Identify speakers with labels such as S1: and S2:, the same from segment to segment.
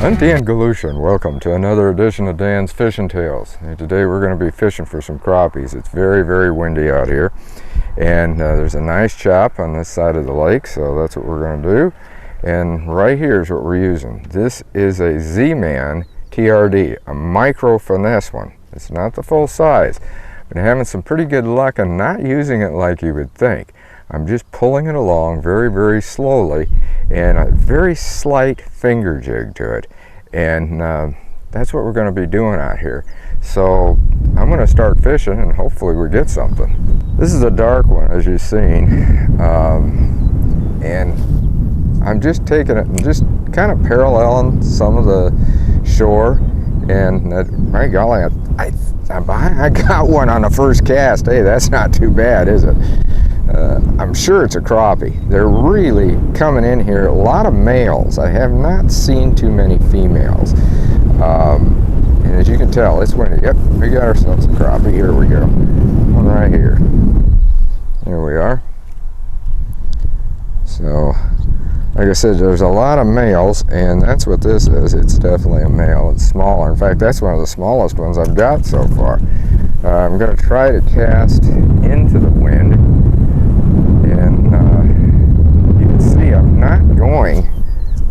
S1: I'm Dan Galusha. Welcome to another edition of Dan's Fishing Tales. And today we're going to be fishing for some crappies. It's very, very windy out here, and there's a nice chop on this side of the lake, so that's what we're going to do. And right here is what we're using. This is a Z-Man TRD, a micro finesse one. It's not the full size. Been having some pretty good luck and not using it like you would think. I'm just pulling it along very, very slowly, and a very slight finger jig to it. And that's what we're going to be doing out here. So I'm going to start fishing and hopefully we get something. This is a dark one, as you've seen, and I'm just taking it and just kind of paralleling some of the shore. And my golly, I got one on the first cast. Hey, that's not too bad, is it? I'm sure it's a crappie. They're really coming in here. A lot of males. I have not seen too many females. And as you can tell, it's windy. Yep, we got ourselves a crappie. Here we go. One right here. There we are. So, like I said, there's a lot of males, and that's what this is. It's definitely a male. It's smaller. In fact, that's one of the smallest ones I've got so far. I'm going to try to cast into the wind, and you can see I'm not going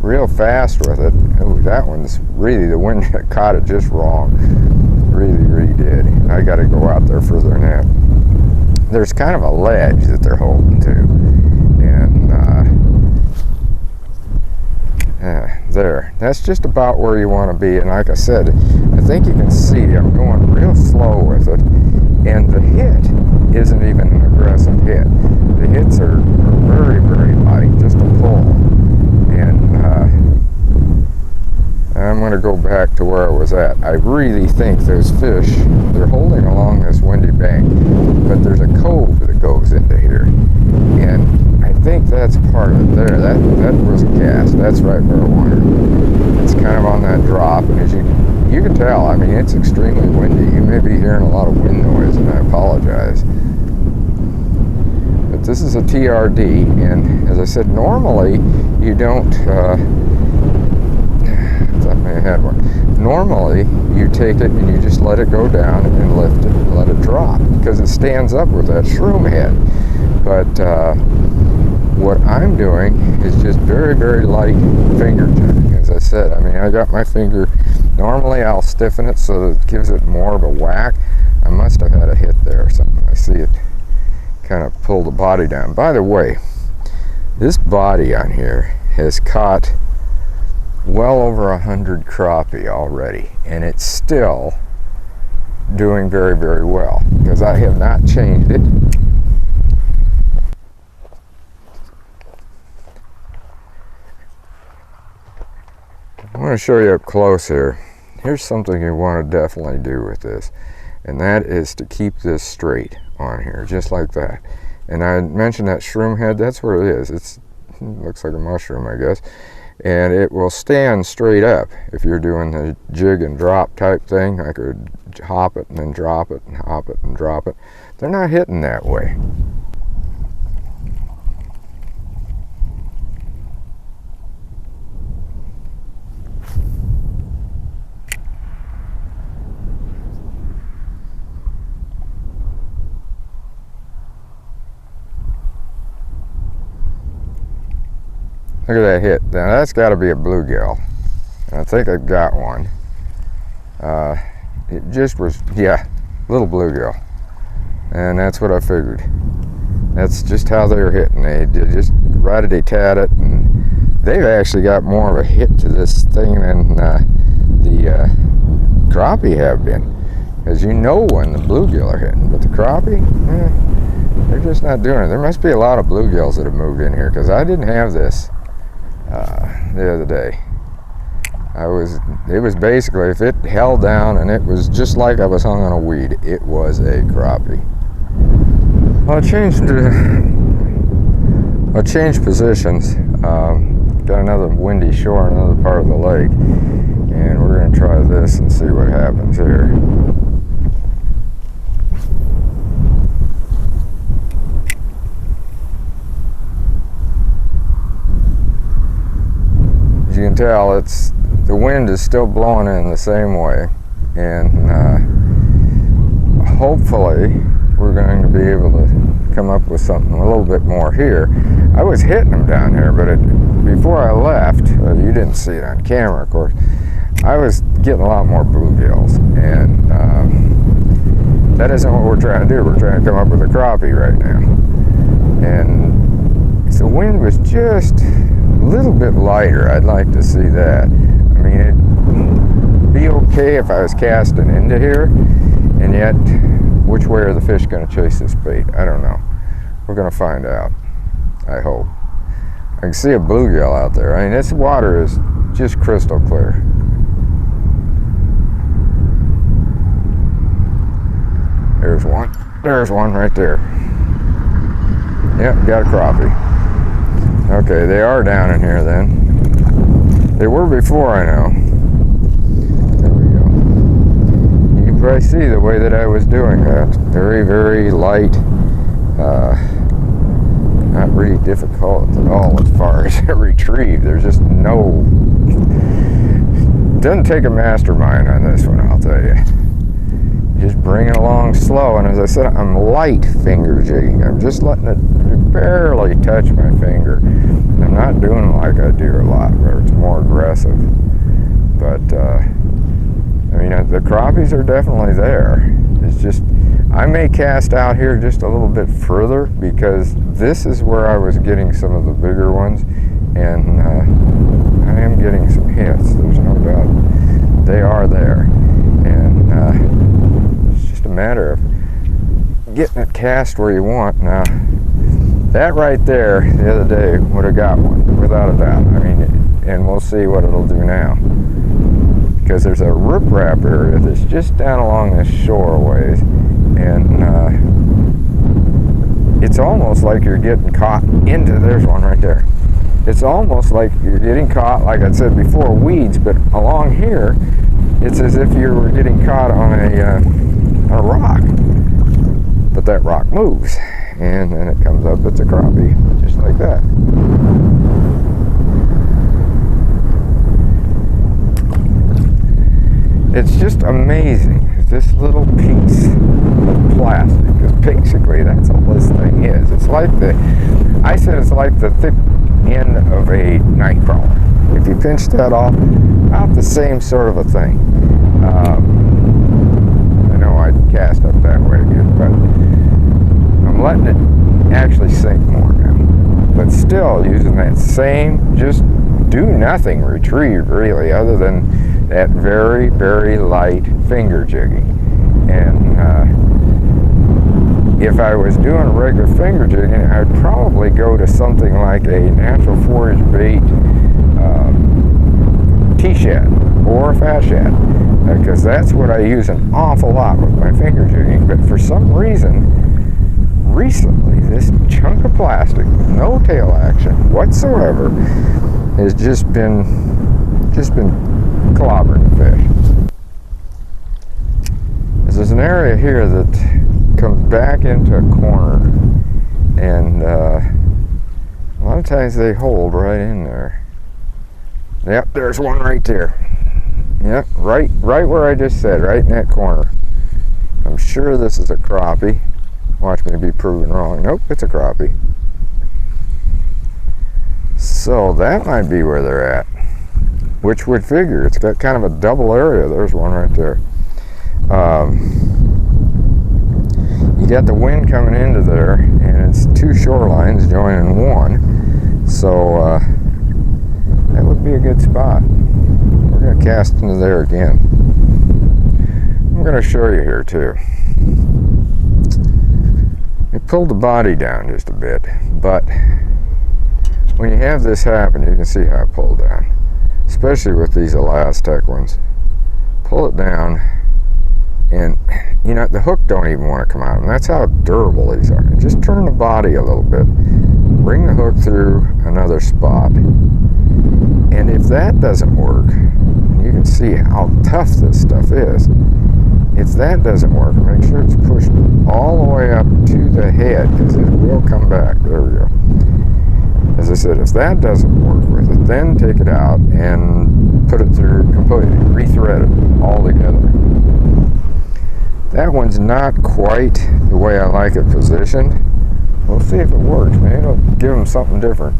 S1: real fast with it. Oh, that one's really, the wind caught it just wrong. Really did. I got to go out there further than that. There's kind of a ledge that they're holding to, and there. That's just about where you want to be. And like I said, I think you can see I'm going real slow with it, and the hit isn't even an aggressive hit. The hits are very, very light, just a pull. And I'm going to go back to where I was at. I really think those fish, they're holding along this windy bank, but there's a cove that goes into here, and I think that's part of it there. That was a cast. That's right where I wanted. It's kind of on that drop, and as you can tell, I mean, it's extremely windy. You may be hearing a lot of wind noise, and I apologize. But this is a TRD, and as I said, normally you don't, I thought I may have had one. Normally you take it and you just let it go down and lift it and let it drop, because it stands up with that shroom head. But what I'm doing is just very, very light finger jigging. As I said, I mean, I got my finger, normally I'll stiffen it so that it gives it more of a whack. I must have had a hit there or something. I see it kind of pull the body down. By the way, this body on here has caught well over 100 crappie already, and it's still doing very, very well because I have not changed it. I want to show you up close here. Here's something you want to definitely do with this, and that is to keep this straight on here, just like that. And I mentioned that shroom head. That's what it is. It looks like a mushroom, I guess, and it will stand straight up if you're doing the jig and drop type thing. I could hop it and then drop it and hop it and drop it. They're not hitting that way. Look at that hit. Now that's got to be a bluegill. And I think I got one. It just was, yeah, little bluegill. And that's what I figured. That's just how they were hitting. They just rat-a-tat it, and they've actually got more of a hit to this thing than the crappie have been. As you know when the bluegill are hitting, but the crappie, they're just not doing it. There must be a lot of bluegills that have moved in here, because I didn't have this the other day. It was basically, if it held down and it was just like I was hung on a weed, it was a crappie. Well, I changed positions. Got another windy shore in another part of the lake, and we're going to try this and see what happens here. As you can tell, it's the wind is still blowing in the same way, and hopefully we're going to be able to come up with something a little bit more here. I was hitting them down here, but before I left, you didn't see it on camera, of course, I was getting a lot more bluegills, and that isn't what we're trying to do. We're trying to come up with a crappie right now. And the wind was just a little bit lighter. I'd like to see that. I mean, it'd be okay if I was casting into here, and yet, which way are the fish going to chase this bait? I don't know. We're going to find out, I hope. I can see a bluegill out there. I mean, this water is just crystal clear. There's one. There's one right there. Yep, got a crappie. Okay, they are down in here then. They were before, I know. There we go. You can probably see the way that I was doing that. Very, very light. Not really difficult at all as far as retrieve. There's just no... Doesn't take a mastermind on this one, I'll tell you. Just bring it along slow, and as I said, I'm light finger jigging. I'm just letting it barely touch my finger. I'm not doing it like I do a lot, where it's more aggressive. But, I mean, the crappies are definitely there. It's just, I may cast out here just a little bit further, because this is where I was getting some of the bigger ones, and I am getting some hits, there's no doubt. They are there, and it's just a matter of getting it cast where you want. Now, that right there, the other day, would have got one, without a doubt. I mean, and we'll see what it'll do now. Because there's a riprap area that's just down along this shore ways, and it's almost like you're getting caught into, there's one right there. It's almost like you're getting caught, like I said before, weeds, but along here, it's as if you were getting caught on a rock. But that rock moves, and then it comes up, it's a crappie, just like that. It's just amazing, this little piece of plastic, because basically that's all this thing is. It's like I said it's like the thick end of a night crawler. If you pinch that off, about the same sort of a thing. I know I cast up that way again, but I'm letting it actually sink more now. But still using that same, just do nothing retrieve really, other than that very, very light finger jigging. And if I was doing a regular finger jigging, I'd probably go to something like a natural forage bait T-shad or a fat shad, because that's what I use an awful lot with my finger jigging. But for some reason, recently, this chunk of plastic with no tail action whatsoever has just been clobbering the fish. There's an area here that comes back into a corner, and a lot of times they hold right in there. Yep, there's one right there. Yep, right where I just said, right in that corner. I'm sure this is a crappie. Watch me be proven wrong. Nope, it's a crappie. So that might be where they're at, which would figure. It's got kind of a double area. There's one right there. You got the wind coming into there, and it's two shorelines joining one, so that would be a good spot. We're going to cast into there again. I'm going to show you here too. We pulled the body down just a bit, but when you have this happen, you can see how I pulled down, especially with these Elastec ones. Pull it down, and you know, the hook don't even want to come out, and that's how durable these are. Just turn the body a little bit, bring the hook through another spot, and if that doesn't work, you can see how tough this stuff is. If that doesn't work, make sure it's pushed all the way up to the head, because it will come back. There we go. as I said, if that doesn't work with it, then take it out and put it through completely, rethread it all together. That one's not quite the way I like it positioned. We'll see if it works. Maybe it'll give them something different.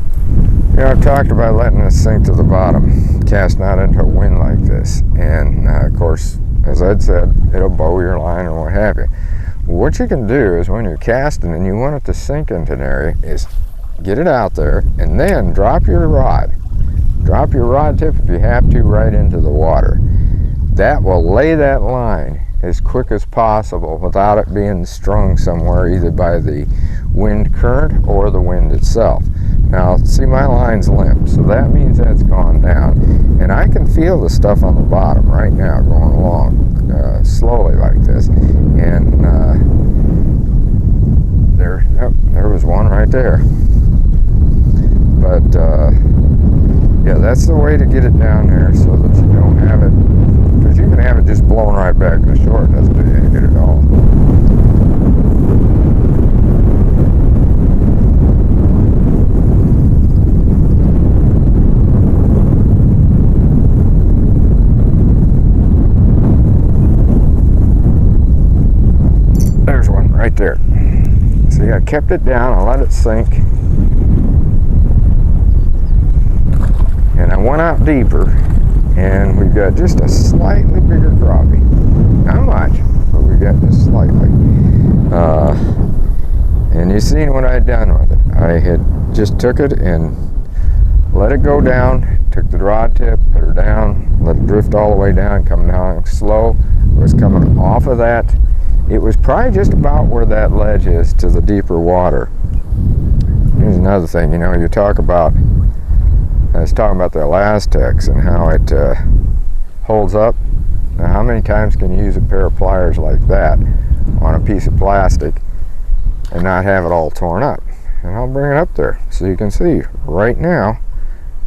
S1: You know, I've talked about letting this sink to the bottom, casting out into a wind like this. And of course, as I'd said, it'll bow your line or what have you. What you can do is when you're casting and you want it to sink into an area is get it out there and then drop your rod. Drop your rod tip if you have to right into the water. That will lay that line as quick as possible without it being strung somewhere either by the wind current or the wind itself. Now see, my line's limp, so that means that's gone down, and I can feel the stuff on the bottom right now going along slowly like this, and there was one right there. But yeah, that's the way to get it down there so that you don't have it, because you can have it just blowing right back to shore. It doesn't do any good at all. There's one right there. See, I kept it down, I let it sink, and I went out deeper, and we've got just a slightly bigger crappie. Not much, but we got just slightly. And you seen what I had done with it. I had just took it and let it go down, took the rod tip, put her down, let it drift all the way down, come down slow. It was coming off of that. It was probably just about where that ledge is to the deeper water. Here's another thing, you know, you talk about, I was talking about the elastics and how it holds up. Now, how many times can you use a pair of pliers like that on a piece of plastic and not have it all torn up? And I'll bring it up there so you can see right now,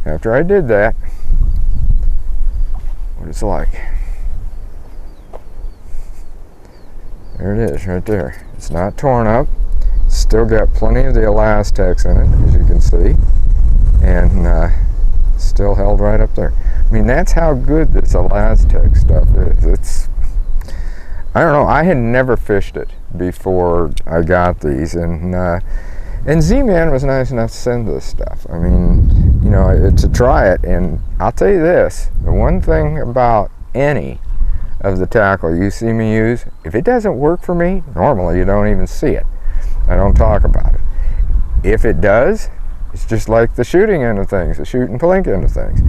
S1: after I did that, what it's like. There it is, right there. It's not torn up. It's still got plenty of the elastics in it, as you can see, and still held right up there. I mean, that's how good this elastic stuff is. It's, I don't know, I had never fished it before I got these, and Z-Man was nice enough to send this stuff. I mean, you know, to try it, and I'll tell you this, the one thing about any of the tackle you see me use, if it doesn't work for me, normally you don't even see it. I don't talk about it. If it does, it's just like the shooting end of things, the shoot and plink end of things.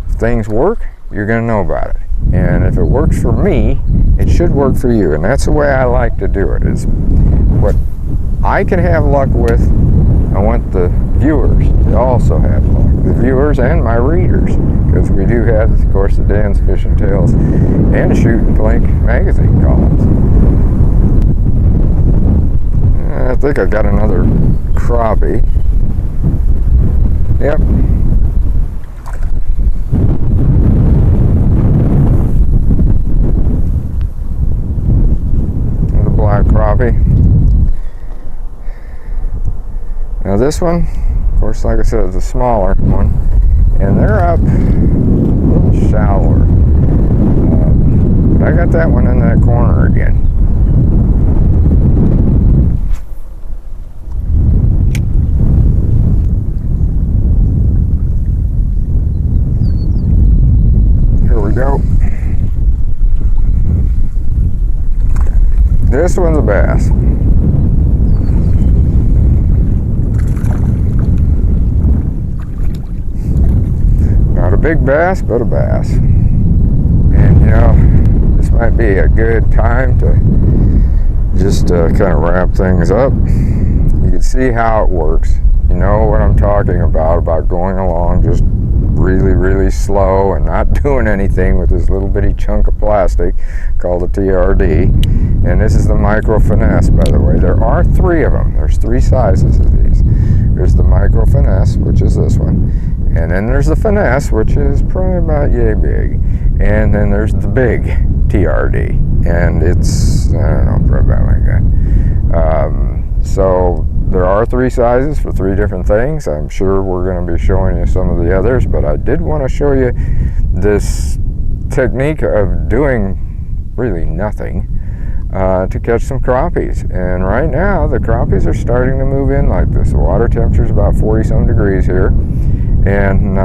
S1: If things work, you're going to know about it. And if it works for me, it should work for you. And that's the way I like to do it. Is what I can have luck with, I want the viewers to also have luck. The viewers and my readers. Because we do have, of course, the Dan's Fishing Tales and Shoot and Plink magazine columns. I think I got another crappie. Yep. The black crappie. Now this one, of course, like I said, is a smaller one, and they're up a little shallower. But I got that one in that corner again. Go. This one's a bass. Not a big bass, but a bass. And you know, this might be a good time to just kind of wrap things up. You can see how it works. You know what I'm talking about going along just really slow and not doing anything with this little bitty chunk of plastic called a TRD. And this is the Micro Finesse, by the way. There are three of them. There's three sizes of these. There's the Micro Finesse, which is this one, and then there's the Finesse, which is probably about yay big, and then there's the big TRD, and it's, I don't know, probably about like that. So there are 3 sizes for 3 different things. I'm sure we're going to be showing you some of the others, but I did want to show you this technique of doing really nothing to catch some crappies. And right now the crappies are starting to move in like this. The water temperature is about 40 some degrees here, and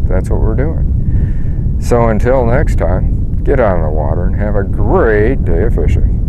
S1: that's what we're doing. So until next time, get out of the water and have a great day of fishing.